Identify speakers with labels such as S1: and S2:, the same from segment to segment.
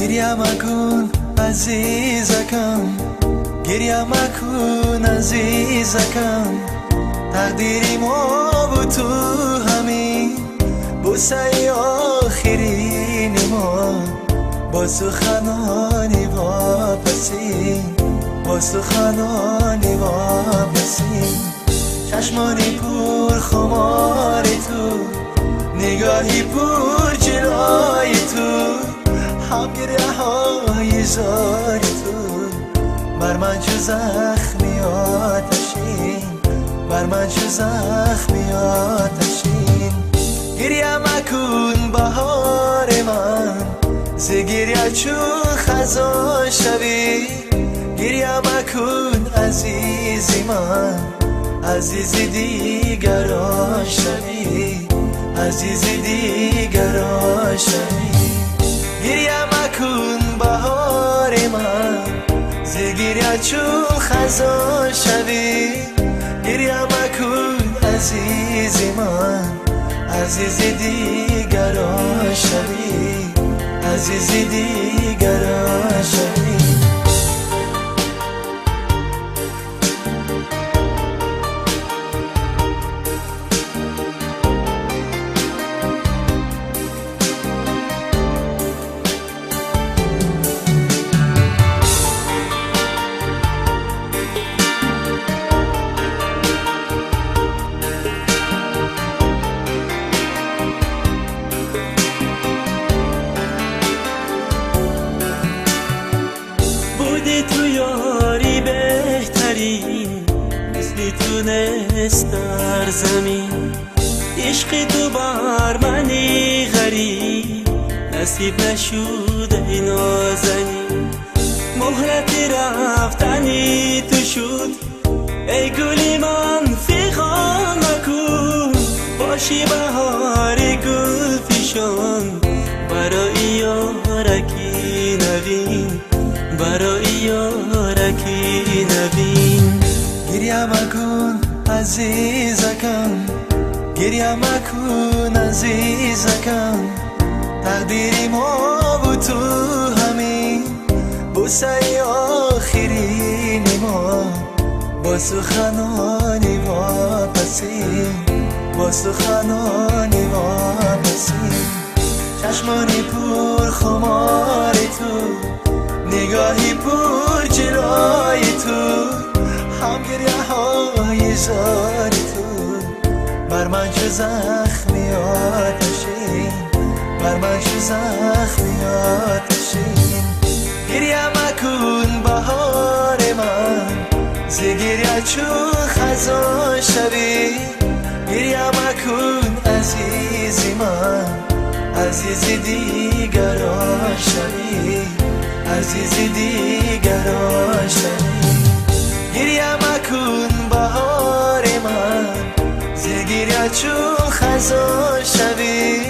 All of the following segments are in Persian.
S1: گریه مکن عزیزکم، گریه مکن عزیزکم. تقدیری ما بود تو همین بوسه آخرین ما، با سخنانی واپسین، با سخنانی واپسین. چشمانی پر خمار تو، نگاهی پر جلای تو، هم گریه های زار تو، بر من چو زخمی آتشین، بر من چو زخمی آتشین. گریه مکن بهار من، ز گریه چون خزان شوی. گریه مکن عزیزی من، عزیز دیگران شوی، عزیز دیگران شوی. گریه مکن بهار من، ز گریه چون خزان شوی. گریه مکن عزیزی من، عزیز دیگران شوی، عزیز دیگران شوی.
S2: تو یاری بهتری، مثل تو نست در زمین. عشق تو بر منی غریب، نصیب نشد ای نازنین. مهلت رفتنی تو شد ای گلی من، فیغان مکن باشی بهار گل فشان. برای یارکی نوین، برای یارکی نوین.
S1: گریه مکن عزیزکم، گریه مکن عزیزکم. تقدیری ما بود تو همین بوسه آخرین ما، با سخنانی واپسین، با سخنانی واپسین. چشمانی پر خمار تو، نگاهی پر جلای تو، هم گریه های زار تو، بر من چو زخمی آتشین، بر من چو زخمی آتشین. گریه مکن بهار من، ز گریه چون خزان شوی. گریه مکن عزیزی من، عزیز دیگران شوی، عزیز دیگران شوی. گریه مکن بهار من، ز گریه چون خزان شوی.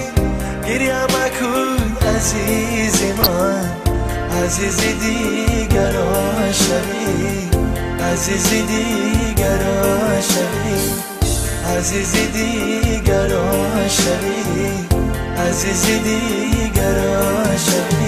S1: گریه مکن عزیز من، عزیز دیگران شوی، عزیز دیگران شوی، عزیز دیگران شوی، عزیز دیگران شوی.